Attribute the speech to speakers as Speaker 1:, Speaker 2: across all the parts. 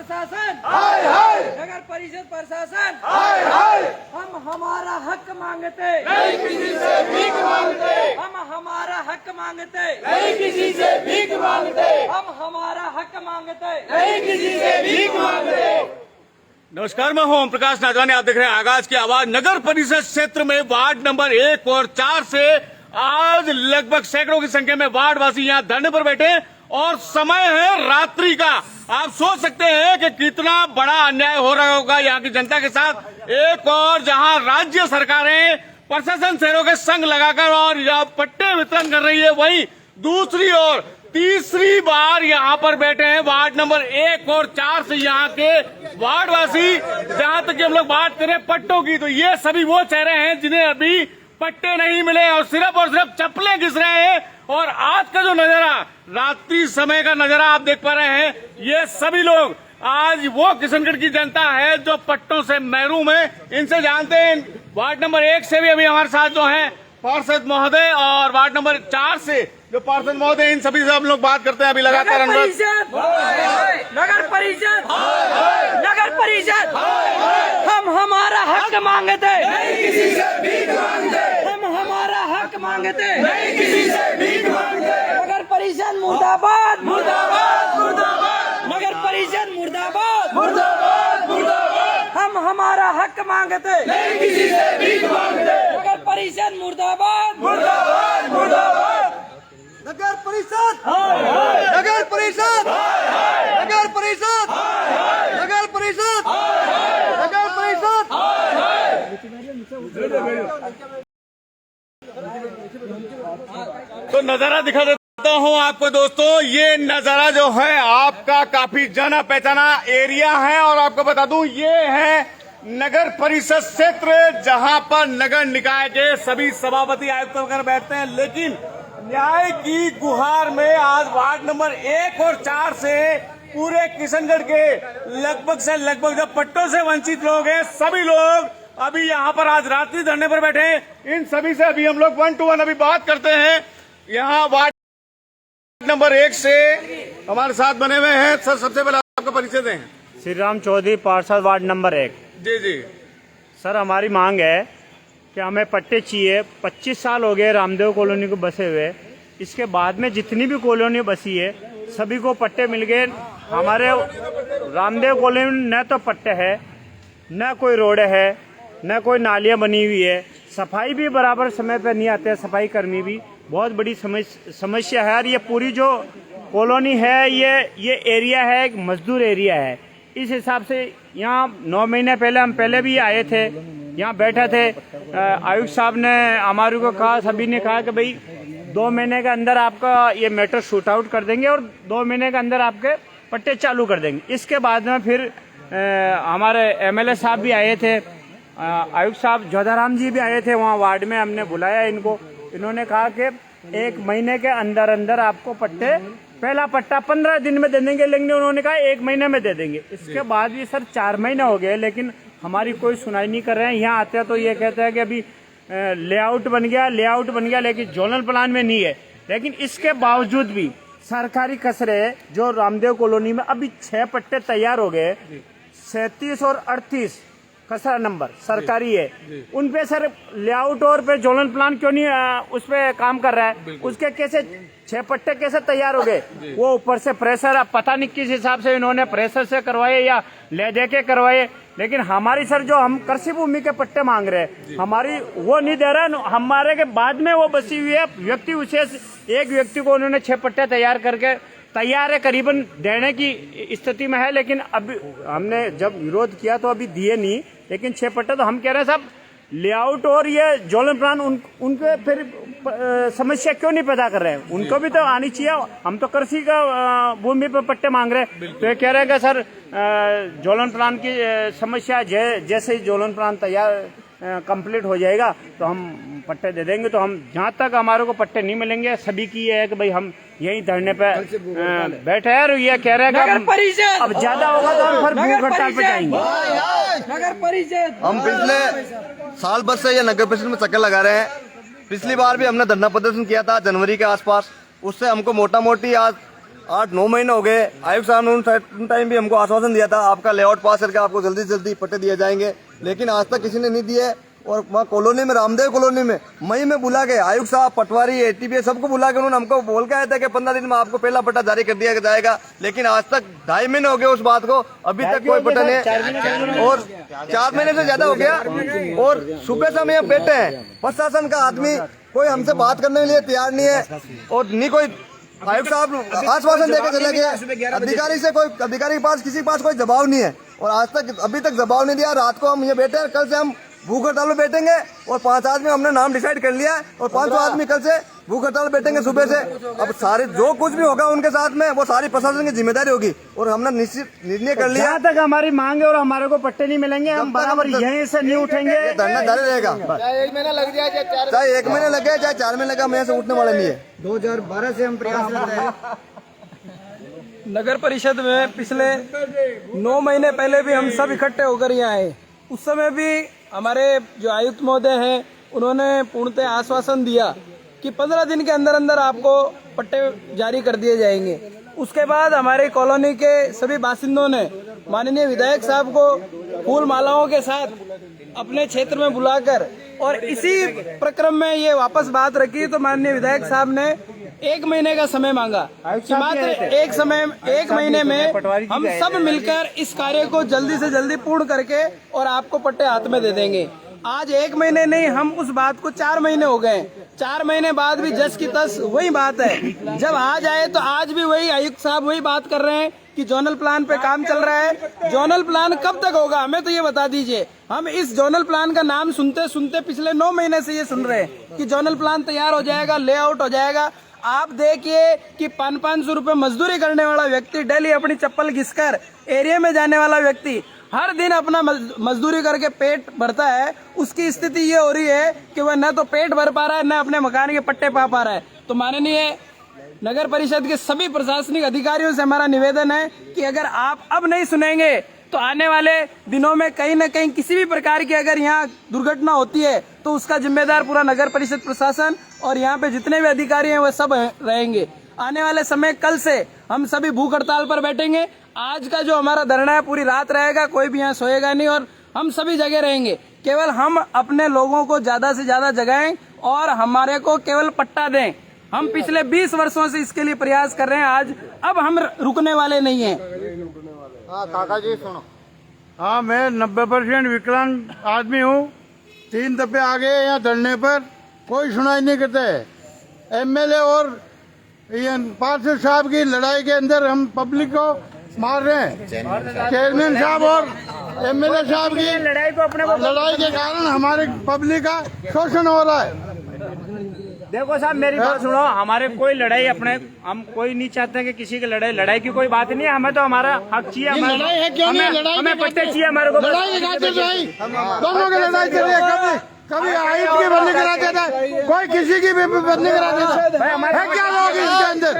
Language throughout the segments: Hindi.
Speaker 1: प्रशासन,
Speaker 2: हाय हाय,
Speaker 1: नगर परिषद प्रशासन,
Speaker 2: हाय हाय,
Speaker 1: हम हमारा हक मांगते,
Speaker 2: नहीं किसी से भीख मांगते,
Speaker 1: हम हमारा हक मांगते,
Speaker 2: नहीं किसी से भीख मांगते,
Speaker 1: हम हमारा हक मांगते,
Speaker 2: नहीं किसी से भीख मांगते।
Speaker 3: नमस्कार, मैं हूं ओम प्रकाश नाजवानी। आप देख रहे हैं आगाज की आवाज। नगर परिषद क्षेत्र में वार्ड नंबर 1 और 4 से आज लगभग सैकड़ों की संख्या में वार्ड वासी यहाँ धरने पर बैठे हैं और समय है रात्रि का। आप सोच सकते हैं कि कितना बड़ा अन्याय हो रहा होगा यहाँ की जनता के साथ। एक और जहाँ राज्य सरकारें प्रशासन शहरों के संग लगाकर और यहाँ पट्टे वितरण कर रही है, वहीं दूसरी ओर तीसरी बार यहाँ पर बैठे हैं वार्ड नंबर 1 और 4 से यहाँ के वार्ड वासी। जहाँ तक हम लोग बात करें पट्टों की, तो ये सभी वो चेहरे हैं जिन्हें अभी पट्टे नहीं मिले और सिर्फ चप्पलें घिस रहे हैं। और आज का जो नजारा, रात्रि समय का नजारा आप देख पा रहे हैं, ये सभी लोग आज वो किशनगढ़ की जनता है जो पट्टों से महरूम है। इनसे जानते हैं। वार्ड नंबर 1 से भी अभी हमारे साथ जो है पार्षद महोदय और वार्ड नंबर 4 से जो पार्षद महोदय, इन सभी से हम लोग बात करते हैं अभी लगातार।
Speaker 1: नगर परिषद, नगर परिषद, हम हमारा हक मांगते,
Speaker 2: नहीं किसी से भीख मांगते,
Speaker 1: हम हमारा हक मांगते,
Speaker 2: नहीं किसी से भीख मांगते।
Speaker 1: नगर परिषद मुर्दाबाद,
Speaker 2: मुर्दाबाद मुर्दाबाद,
Speaker 1: नगर परिषद मुर्दाबाद,
Speaker 2: मुर्दाबाद मुर्दाबाद,
Speaker 1: हम हमारा हक मांगते,
Speaker 2: नहीं किसी से भीख मांगते।
Speaker 1: नगर परिषद मुर्दाबाद,
Speaker 2: मुर्दाबाद मुर्दाबाद,
Speaker 1: नगर परिषद,
Speaker 2: नगर परिषद, नगर परिषद, नगर परिषद, नगर परिषद।
Speaker 3: तो नजारा दिखा देता हूँ आपको दोस्तों। ये नजारा जो है आपका काफी जाना पहचाना एरिया है और आपको बता दूं ये है नगर परिषद क्षेत्र, जहां पर नगर निकाय के सभी सभापति आयुक्त वगैरह बैठते हैं। लेकिन न्याय की गुहार में आज वार्ड नंबर 1 और 4 से पूरे किशनगढ़ के लगभग से लगभग जो पट्टों से वंचित लोग हैं, सभी लोग अभी यहाँ पर आज रात्रि धरने पर बैठे हैं। इन सभी से अभी हम लोग 1 to 1 अभी बात करते हैं। यहाँ वार्ड नंबर 1 से हमारे साथ बने हुए हैं। सर, सबसे पहले आपका परिचय दें।
Speaker 4: श्री राम चौधरी, पार्षद वार्ड नंबर 1।
Speaker 3: जी जी
Speaker 4: सर, हमारी मांग है कि हमें पट्टे चाहिए। 25 साल हो गए रामदेव कॉलोनी को बसे हुए। इसके बाद में जितनी भी कॉलोनी बसी है सभी को पट्टे मिल गए। हमारे रामदेव कॉलोनी में न तो पट्टे है, न कोई रोड है, न कोई नालियाँ बनी हुई है। सफाई भी बराबर समय पर नहीं आते हैं, सफाई कर्मी भी। बहुत बड़ी समस्या है। और ये पूरी जो कॉलोनी है ये एरिया है, एक मजदूर एरिया है। इस हिसाब से यहाँ 9 महीने पहले हम पहले भी आए थे, यहाँ बैठे थे। आयुक्त साहब ने हमारे को कहा, सभी ने कहा कि भाई 2 महीने के अंदर आपका ये मैटर शूट आउट कर देंगे और 2 महीने के अंदर आपके पट्टे चालू कर देंगे। इसके बाद में फिर हमारे MLA साहब भी आए थे, आयुक्त साहब जोधाराम जी भी आए थे वहाँ वार्ड में। हमने बुलाया इनको। इन्होंने कहा कि 1 महीने के अंदर अंदर आपको पट्टे, पहला पट्टा 15 दिन में दे देंगे, लेकिन उन्होंने कहा 1 महीने में दे देंगे। इसके बाद भी सर 4 महीने हो गए, लेकिन हमारी कोई सुनाई नहीं कर रहे हैं। यहाँ आते हैं तो ये कहते हैं कि अभी लेआउट बन गया, लेकिन जोनल प्लान में नहीं है। लेकिन इसके बावजूद भी सरकारी कसरे जो रामदेव कॉलोनी में अभी 6 पट्टे तैयार हो गए, 37 और 38 कसरा नंबर सरकारी है, उन पे सर लेआउट और पे जोनल प्लान क्यों नहीं उस पे काम कर रहा है? उसके कैसे 6 पट्टे कैसे तैयार हो गए? वो ऊपर से प्रेशर, पता नहीं किस हिसाब से इन्होंने प्रेशर से करवाए या ले दे के करवाए। लेकिन हमारी सर जो हम कृषि भूमि के पट्टे मांग रहे हैं, हमारी वो नहीं दे रहा। हमारे के बाद में वो बसी हुई है व्यक्ति विशेष, एक व्यक्ति को उन्होंने 6 पट्टे तैयार करके तैयार है, करीबन देने की स्थिति में है। लेकिन अभी हमने जब विरोध किया तो अभी दिए नहीं, लेकिन 6 पट्टे तो हम कह रहे हैं साहब लेआउट और ये जोनल प्लान उनके फिर समस्या क्यों नहीं पैदा कर रहे हैं? उनको भी तो आनी चाहिए। हम तो कृषि का भूमि पर पट्टे मांग रहे हैं, तो ये कह रहे हैं कि सर जोनल प्लान की समस्या जैसे ही जोनल प्लान तैयार कंप्लीट हो जाएगा तो हम पट्टे दे देंगे। तो हम जहाँ तक हमारे को पट्टे नहीं मिलेंगे, सभी की ये है कि भाई हम यही धरने पे बैठे हैं। और ये कह रहे हैं कि अब ज्यादा होगा तो हम फिर भूख हड़ताल पे जाएंगे।
Speaker 1: नगर परिषद,
Speaker 5: हम पिछले साल भर से ये नगर परिषद में चक्कर लगा रहे हैं। पिछली बार भी हमने धरना प्रदर्शन किया था जनवरी के आसपास। उससे हमको मोटा मोटी आज 8-9 महीने हो गए। आयुक्त साहब ने उन टाइम भी हमको आश्वासन दिया था आपका लेआउट पास करके आपको जल्दी से जल्दी पट्टे दिए जाएंगे, लेकिन आज तक किसी ने नहीं दिए। और वहाँ कॉलोनी में, रामदेव कॉलोनी में मई में बुला के आयुक्त साहब, पटवारी, एटीपी सबको बुला के उन्होंने हमको बोल के आया था कि 15 दिन में आपको पहला पट्टा जारी कर दिया जाएगा, लेकिन आज तक 2.5 महीने हो गए उस बात को, अभी तक कोई पट्टा नहीं। और 4 महीने से ज्यादा हो गया। और सुबह से हम यहाँ बैठे हैं, प्रशासन का आदमी कोई हमसे बात करने के लिए तैयार नहीं है। और नहीं कोई आयुक्त साहब आश्वासन देकर चले गए, अधिकारी से कोई अधिकारी के पास किसी के पास कोई जवाब नहीं है। और आज तक अभी तक जवाब नहीं दिया। रात को हम ये बैठे हैं, कल से हम भूख हड़ताल में बैठेंगे। और 5 आदमी हमने नाम डिसाइड कर लिया है और 500 आदमी कल से भूख हड़ताल बैठेंगे सुबह से। अब सारे जो कुछ भी होगा उनके साथ में वो सारी प्रशासन की जिम्मेदारी होगी। और हमने निश्चित निर्णय कर लिया।
Speaker 4: जहाँ तक हमारी मांग है और हमारे को पट्टे नहीं मिलेंगे, हम बराबर यहीं से नहीं उठेंगे।
Speaker 5: धरना जारी रहेगा, चाहे 1 महीना लग जाए, चाहे 1 महीने लगे, चाहे 4 महीने लगा, हम यहाँ से उठने वाले नहीं है।
Speaker 2: 2012 से हम प्रयास कर रहे हैं।
Speaker 1: नगर परिषद में पिछले 9 महीने पहले भी हम सब इकट्ठे होकर यहाँ आए। उस समय भी हमारे जो आयुक्त महोदय हैं उन्होंने पूर्णतः आश्वासन दिया कि 15 दिन के अंदर अंदर आपको पट्टे जारी कर दिए जाएंगे। उसके बाद हमारे कॉलोनी के सभी बासिंदों ने माननीय विधायक साहब को फूल मालाओं के साथ अपने क्षेत्र में बुलाकर और इसी प्रक्रम में ये वापस बात रखी, तो माननीय विधायक साहब ने 1 महीने का समय मांगा कि मात्र एक महीने में हम सब मिलकर इस कार्य को जल्दी से जल्दी पूर्ण करके और आपको पट्टे हाथ में दे देंगे। आज 1 महीने नहीं, हम उस बात को 4 महीने हो गए। 4 महीने बाद भी जस की तस वही बात है। जब आज आए तो आज भी वही आयुक्त साहब वही बात कर रहे हैं कि जोनल प्लान पे काम चल रहा है। जोनल प्लान कब तक होगा हमें तो ये बता दीजिए। हम इस जोनल प्लान का नाम सुनते सुनते पिछले 9 महीने से ये सुन रहे हैं कि जोनल प्लान तैयार हो जाएगा, लेआउट हो जाएगा। आप देखिए कि 500-500 रुपए मजदूरी करने वाला व्यक्ति, डेली अपनी चप्पल घिसकर एरिया में जाने वाला व्यक्ति हर दिन अपना मजदूरी करके पेट भरता है, उसकी स्थिति ये हो रही है कि वह न तो पेट भर पा रहा है, न अपने मकान के पट्टे पा रहा है। तो माननीय नगर परिषद के सभी प्रशासनिक अधिकारियों से हमारा निवेदन है कि अगर आप अब नहीं सुनेंगे तो आने वाले दिनों में कहीं न कहीं किसी भी प्रकार की अगर यहाँ दुर्घटना होती है तो उसका जिम्मेदार पूरा नगर परिषद प्रशासन और यहाँ पे जितने भी अधिकारी हैं वह सब रहेंगे। आने वाले समय कल से हम सभी भूख हड़ताल पर बैठेंगे। आज का जो हमारा धरना है पूरी रात रहेगा, कोई भी यहाँ सोएगा नहीं और हम सभी जगह रहेंगे। केवल हम अपने लोगों को ज्यादा से ज्यादा जगाएं और हमारे को केवल पट्टा दें। हम पिछले 20 वर्षों से इसके लिए प्रयास कर रहे हैं। आज अब हम रुकने वाले नहीं हैं।
Speaker 2: काका जी सुनो।
Speaker 6: हाँ, मैं 90% विकलांग आदमी हूँ। 3 दफे आ गए यहाँ धरने पर, कोई सुनाई नहीं करता है। एमएलए और पार्षद साहब की लड़ाई के अंदर हम पब्लिक को मार रहे हैं। चेयरमैन साहब और एमएलए साहब की लड़ाई के कारण हमारे पब्लिक का शोषण हो रहा है।
Speaker 4: देखो साहब, मेरी बात सुनो। हमारे कोई लड़ाई हम कोई नहीं चाहते कि किसी की लड़ाई की कोई बात नहीं है। हमें तो हमारा हक चाहिए।
Speaker 6: लड़ाई है क्यों नहीं? लड़ाई
Speaker 4: हमें पट्टे चाहिए हमारे को।
Speaker 6: लड़ाई दोनों की लड़ाई चल रही है। कभी आयुक्त की बदली करा देता है, कोई किसी की भी बदली करा देता है। क्या लोग इसके अंदर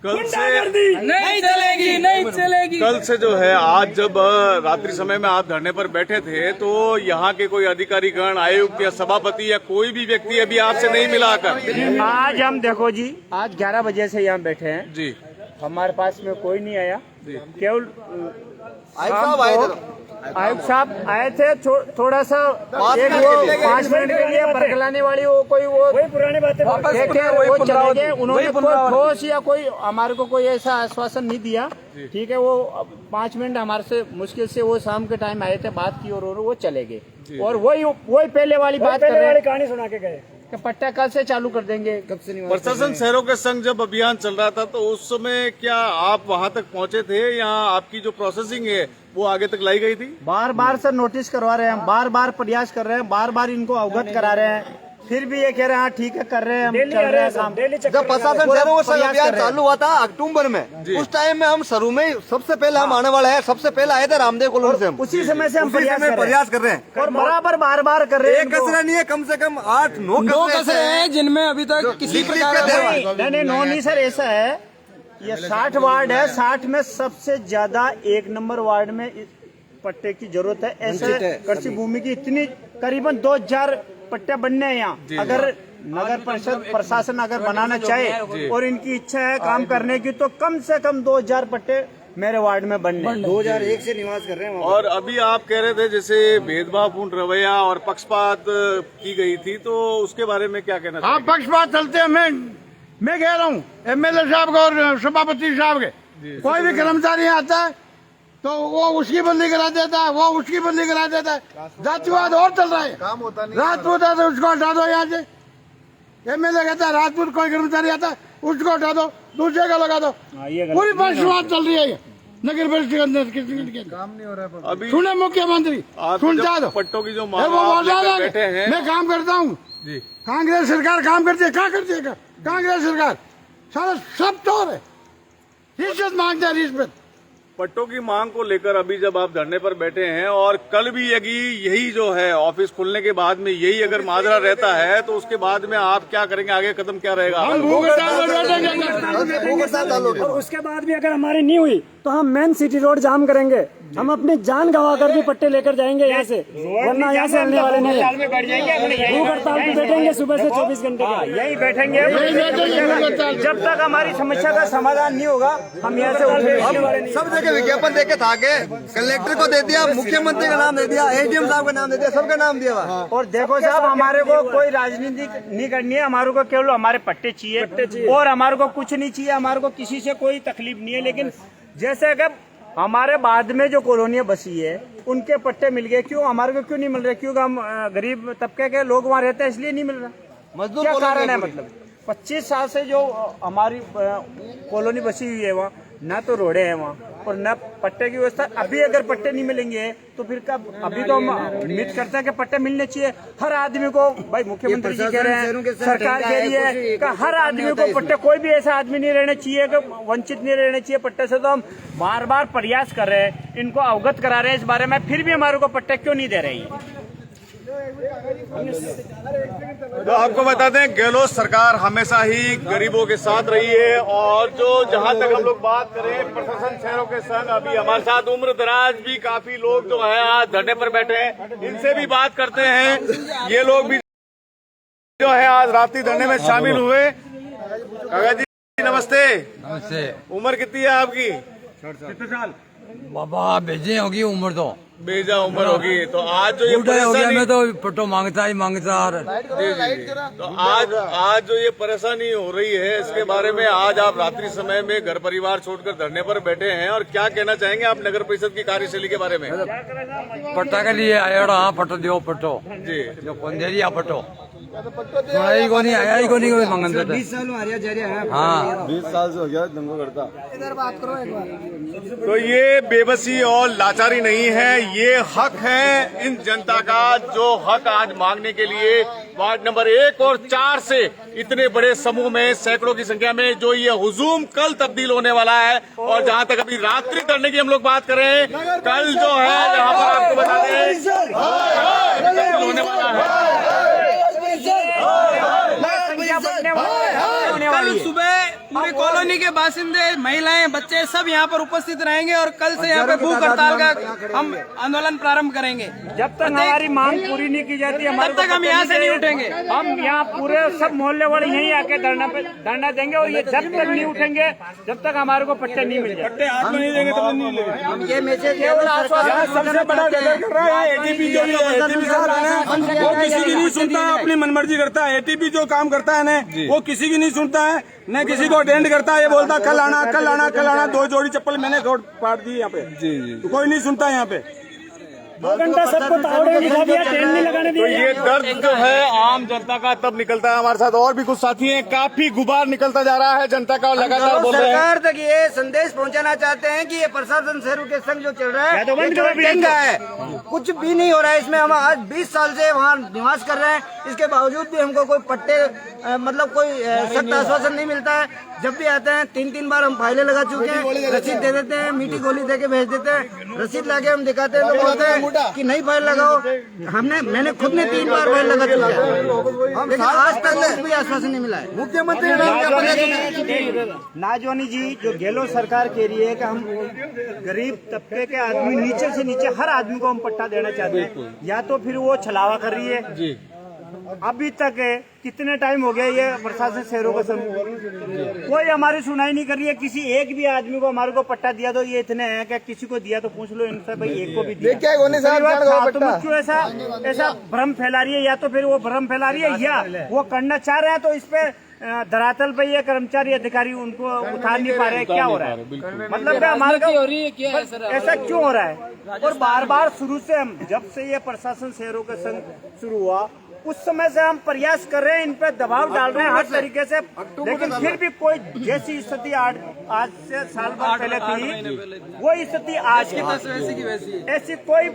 Speaker 1: नहीं चलेगी, नहीं चलेगी।
Speaker 3: कल से जो है, आज जब रात्रि समय में आप धरने पर बैठे थे तो यहाँ के कोई अधिकारीगण, आयुक्त या सभापति या कोई भी व्यक्ति अभी आपसे नहीं मिला आकर?
Speaker 4: आज हम देखो जी, आज 11 बजे से यहाँ बैठे हैं
Speaker 3: जी।
Speaker 4: हमारे पास में कोई नहीं आया। केवल आयुक्त साहब आए थे, थोड़ा सा 5 मिनट के लिए बरगलाने वाली वो पुरानी बातें वो चले गए। उन्होंने कोई ठोस या कोई हमारे को कोई ऐसा आश्वासन नहीं दिया। ठीक है, वो 5 मिनट हमारे से मुश्किल से वो शाम के टाइम आए थे, बात की और वो चले गए। और वही पहले वाली बात कर रहे हैं, कहानी सुना के गए कि पट्टा कल से चालू कर देंगे। कब से नहीं?
Speaker 3: प्रशासन शहरों के संग जब अभियान चल रहा था तो उस समय क्या आप वहां तक पहुंचे थे या आपकी जो प्रोसेसिंग है वो आगे तक लाई गई थी?
Speaker 4: बार बार सर नोटिस करवा रहे हैं, बार बार प्रयास कर रहे हैं, बार बार इनको अवगत करा रहे हैं। फिर भी ये कह रहे हैं हाँ ठीक है कर रहे हैं, हम चल रहे हैं काम।
Speaker 5: जब प्रशासन शहरों का अभियान चालू हुआ था अक्टूबर में, उस टाइम में हम शुरू में सबसे पहले हम आने वाले हैं, सबसे पहले आए थे रामदेव कॉलोनी से। हम
Speaker 4: उसी समय से हम
Speaker 5: प्रयास कर रहे हैं
Speaker 4: और बराबर बार कर रहे हैं।
Speaker 5: एक कसरा नहीं है, कम से कम 8-9
Speaker 1: कसरे हैं जिनमें अभी तक किसी प्रकार का
Speaker 4: नहीं सर, ऐसा है ये 60 वार्ड है, 60 में सबसे ज्यादा 1 नंबर वार्ड में पट्टे की जरूरत है। ऐसे कृषि भूमि की इतनी करीबन 2000 पट्टे बनने हैं यहाँ। अगर नगर परिषद प्रशासन अगर बनाना चाहे और इनकी इच्छा है काम करने की, तो कम से कम 2000 पट्टे मेरे वार्ड में बनने।
Speaker 2: 2001 से निवास कर रहे हैं।
Speaker 3: और अभी आप कह रहे थे जैसे भेदभावपूर्ण रवैया और पक्षपात की गई थी, तो उसके बारे में क्या कहना
Speaker 6: हाँ, पक्षपात चलते हैं। मैं कह रहा हूँ एमएलए साहब को और सभापति साहब के, कोई भी कर्मचारी आता है तो वो उसकी बदली करा देता है, वो उसकी बदली करा देता है। जातिवाद और चल रहा है। काम होता नहीं, राजपूत आता है उसको हटा दो यहाँ से। एमएलए कहता है राजपूत कोई कर्मचारी आता है उसको हटा दो, दूसरे का लगा दो। पूरी पक्षपात चल रही है नगर परिषद के अंदर। काम नहीं हो रहा है अभी। सुने मुख्यमंत्री, सुनता दो
Speaker 3: पट्टों की जो
Speaker 6: वो बोल रहा है मैं काम करता हूँ, कांग्रेस सरकार काम करती है। क्या करती है कांग्रेस सरकार? सारा सब चोर है, रिश्वत मांगते हैं, रिश्वत।
Speaker 3: पट्टों की मांग को लेकर अभी जब आप धरने पर बैठे हैं और कल भी यही जो है ऑफिस खुलने के बाद में यही अगर माजरा रहता है, तो उसके बाद में आप क्या करेंगे, आगे कदम क्या रहेगा?
Speaker 7: और उसके बाद भी अगर हमारी नहीं हुई तो हम मेन सिटी रोड जाम करेंगे। हम अपनी जान गंवा कर भी पट्टे लेकर जाएंगे यहाँ से, वरना यहाँ से हलने वाले नहीं है। भूख हड़ताल पे बैठेंगे सुबह से 24 घंटे
Speaker 4: यही बैठेंगे जब तक हमारी समस्या का समाधान नहीं होगा। हम यहाँ से उठेंगे।
Speaker 5: सब जगह विज्ञापन देके था के कलेक्टर को दे दिया, मुख्यमंत्री का नाम दे दिया, एडीएम साहब का नाम दे दिया, सबका नाम दिया।
Speaker 4: और देखो साहब, हमारे को कोई राजनीति नहीं करनी है, हमारे को केवल हमारे पट्टे चाहिए और हमारे को कुछ नहीं चाहिए। हमारे को किसी से कोई तकलीफ नहीं है। लेकिन जैसे कि हमारे बाद में जो कॉलोनियां बसी है उनके पट्टे मिल गए, क्यों हमारे को क्यों नहीं मिल रहे? क्योंकि हम गरीब तबके के लोग वहाँ रहते हैं, इसलिए नहीं मिल रहा।
Speaker 5: मजदूर
Speaker 4: क्या कारण है? मतलब 25 साल से जो हमारी कॉलोनी बसी हुई है वहाँ न तो रोडे हैं वहाँ और न पट्टे की व्यवस्था। अभी अगर पट्टे नहीं मिलेंगे तो फिर कब? अभी तो हम उम्मीद करते हैं कि पट्टे मिलने चाहिए हर आदमी को। भाई मुख्यमंत्री जी कह रहे हैं, सरकार कह रही है कि हर आदमी को पट्टे, कोई भी ऐसा आदमी नहीं रहना चाहिए कि वंचित नहीं रहना चाहिए पट्टे से। तो हम बार बार प्रयास कर रहे हैं, इनको अवगत करा रहे हैं इस बारे में, फिर भी हमारे को पट्टे क्यों नहीं दे रही है?
Speaker 3: तो आपको बता दें, गहलोत सरकार हमेशा ही गरीबों के साथ रही है। और जो जहां तक हम लोग बात करें प्रशासन शहरों के संग, अभी हमारे साथ उम्र दराज भी काफी लोग जो है आज धरने पर बैठे हैं, इनसे भी बात करते हैं। ये लोग भी जो है आज रात्रि धरने में शामिल हुए। काका जी नमस्ते।
Speaker 8: नमस्ते।
Speaker 3: उम्र कितनी है आपकी? कितने साल?
Speaker 8: बाबा भेजे होगी उम्र तो
Speaker 3: बेजा उम्र होगी। तो आज जो ये
Speaker 8: हो गया
Speaker 3: परेशानी,
Speaker 8: मैं तो पट्टो मांगता ही मांगता।
Speaker 3: तो आज जो ये परेशानी हो रही है, इसके बारे में आज आप रात्रि समय में घर परिवार छोड़कर धरने पर बैठे हैं, और क्या कहना चाहेंगे आप नगर परिषद की कार्यशैली के बारे में?
Speaker 8: पट्टा के लिए आया पट्टो दियो पट्टो
Speaker 3: जी,
Speaker 8: जो कौन दे दिया पट्टो सुनाई को नहीं आया ही को नहीं मंगन
Speaker 2: 20 साल में हरिया जा रहा है।
Speaker 8: हाँ
Speaker 5: 20 साल से हो गया दंगो करता।
Speaker 2: इधर बात करो एक बार।
Speaker 3: तो ये बेबसी और लाचारी नहीं है, ये हक है इन जनता का, जो हक आज मांगने के लिए वार्ड नंबर 1 और 4 से इतने बड़े समूह में सैकड़ों की संख्या में जो ये हुजूम कल तब्दील होने वाला है। और जहां तक अभी रात्रि करने की हम लोग बात करें, कल जो है यहाँ पर आपको बता दें तब्दील होने वाला है।
Speaker 1: कल सुबह पूरे कॉलोनी के बासिंदे, महिलाएं, बच्चे सब यहाँ पर उपस्थित रहेंगे और कल से यहाँ पे भूख हड़ताल का हम आंदोलन प्रारंभ करेंगे।
Speaker 4: जब तक हमारी मांग पूरी नहीं की जाती तब
Speaker 1: तक हम यहाँ से नहीं उठेंगे।
Speaker 4: हम यहाँ पूरे सब मोहल्ले वाले यहीं आके धरना देंगे और ये जब तक नहीं उठेंगे जब तक हमारे को पट्टे नहीं मिल जाए।
Speaker 3: पट्टे हाथ में नहीं देंगे तब नहीं लेंगे।
Speaker 2: हम ये मैसेज
Speaker 1: सबसे बड़ा गलत कर रहा है एटीपी, जो एटीपी वो किसी की नहीं सुनता है, अपनी मनमर्जी करता है। एटीपी जो काम करता है ना, वो किसी की नहीं सुनता है, न किसी को अटेंड करता है। ये बोलता कल आना कल आना कल आना। 2 जोड़ी चप्पल मैंने फाड़ दी यहाँ पे। जी, कोई नहीं सुनता यहाँ पे।
Speaker 7: 2 घंटा सबको तावड़े दिखा दिया, टेंट नहीं लगाने
Speaker 3: तो
Speaker 7: दिया।
Speaker 3: ये दर्द जो है आम जनता का तब निकलता है। हमारे साथ और भी कुछ साथी हैं, काफी गुबार निकलता जा रहा है जनता का, लगातार बोल रहे हैं।
Speaker 2: सरकार तक ये संदेश पहुंचाना चाहते हैं कि ये प्रशासन शेरों के संग जो चल रहा है
Speaker 4: तो बंद
Speaker 2: ये
Speaker 4: करो
Speaker 2: ढंग का है, कुछ भी नहीं हो रहा है इसमें। हम आज 20 साल से वहाँ निवास कर रहे हैं, इसके बावजूद भी हमको कोई पट्टे मतलब कोई सख्त आश्वासन नहीं मिलता है। जब भी आते हैं 3-3 बार हम फाइलें लगा चुके हैं, रसीद दे देते हैं, मीठी गोली दे के भेज देते हैं, रसीद लाके हम दिखाते हैं तो बोलते हैं कि नहीं फाइल लगाओ। मैंने खुद ने 3 बार फाइल लगा चुका है, लेकिन आज तक कुछ भी आश्वासन नहीं मिला है।
Speaker 5: मुख्यमंत्री
Speaker 4: नाजवानी जी जो गहलोत सरकार कह रही है कि हम गरीब तबके के आदमी नीचे से नीचे हर आदमी को हम पट्टा देना चाहते हैं, या तो फिर वो छलावा कर रही है। अभी तक कितने टाइम हो गया ये प्रशासन शहरों का समूह कोई हमारी सुनाई नहीं कर रही है। किसी एक भी आदमी को हमारे को पट्टा दिया तो ये इतने हैं कि किसी को दिया तो पूछ लो इनसे, भाई एक को भी दिया क्यों ऐसा भ्रम फैला रही है। या तो फिर वो भ्रम फैला रही है या वो करना चाह रहे हैं तो इस पे धरातल पे ये कर्मचारी अधिकारी उनको उतार नहीं पा रहे हैं। क्या हो रहा है, मतलब हमारे ऐसा क्यों हो रहा है। और बार बार शुरू से हम जब से ये प्रशासन शहरों के संग शुरू हुआ उस समय से हम प्रयास कर रहे हैं, इन पे दबाव डाल रहे हैं हर तरीके से, लेकिन फिर भी कोई जैसी स्थिति आज से साल भर पहले थी वो स्थिति आज ऐसी कोई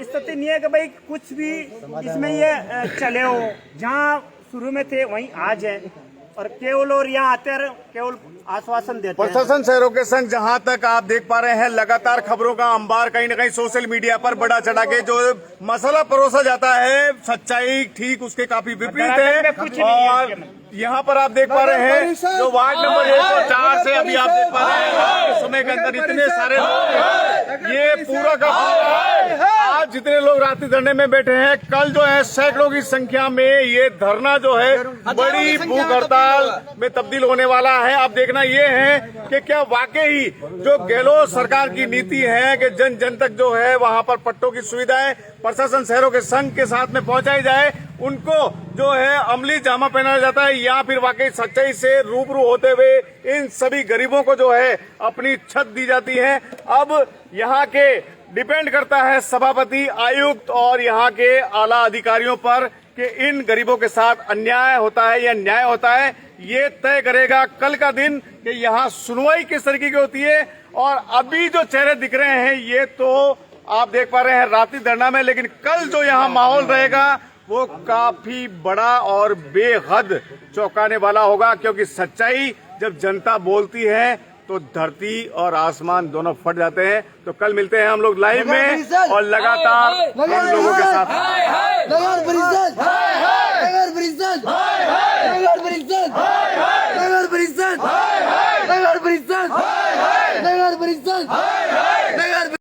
Speaker 4: स्थिति नहीं है कि भाई कुछ भी इसमें ये चले हो। जहाँ शुरू में थे वहीं आज है और केवल और यहाँ आते हैं केवल आश्वासन देते हैं।
Speaker 3: प्रशासन शहरों के संग जहां तक आप देख पा रहे हैं लगातार खबरों का अंबार कहीं न कहीं सोशल मीडिया पर बड़ा चढ़ा के जो मसला परोसा जाता है सच्चाई ठीक उसके काफी विपरीत है। और यहाँ पर आप देख पा रहे हैं जो वार्ड नंबर 1 और 4 से अभी आप देख पा रहे हैं इस समय के अंदर इतने सारे लोग हैं। ये पूरा का आज जितने लोग रात्रि धरने में बैठे हैं, कल जो है सैकड़ों की संख्या में ये धरना जो है बड़ी भूख हड़ताल में तब्दील होने वाला है। अब देखना ये है कि क्या वाकई जो गहलोत सरकार की नीति है कि जन जन तक जो है वहां पर पट्टों की सुविधाएं प्रशासन शहरों के संघ के साथ में पहुंचाई जाए, उनको जो है अमली जामा पहनाया जाता है, या फिर वाकई सच्चाई से रूबरू होते हुए इन सभी गरीबों को जो है अपनी छत दी जाती है। अब यहाँ के डिपेंड करता है सभापति, आयुक्त और यहाँ के आला अधिकारियों पर कि इन गरीबों के साथ अन्याय होता है या न्याय होता है। ये तय करेगा कल का दिन कि यहाँ सुनवाई किस तरीके की होती है। और अभी जो चेहरे दिख रहे हैं ये तो आप देख पा रहे हैं रात्रि धरना में, लेकिन कल जो यहाँ माहौल रहेगा वो काफी बड़ा और बेहद चौंकाने वाला होगा, क्योंकि सच्चाई जब जनता बोलती है तो धरती और आसमान दोनों फट जाते हैं। तो कल मिलते हैं हम लोग लाइव में और लगातार हम लोगों के साथ।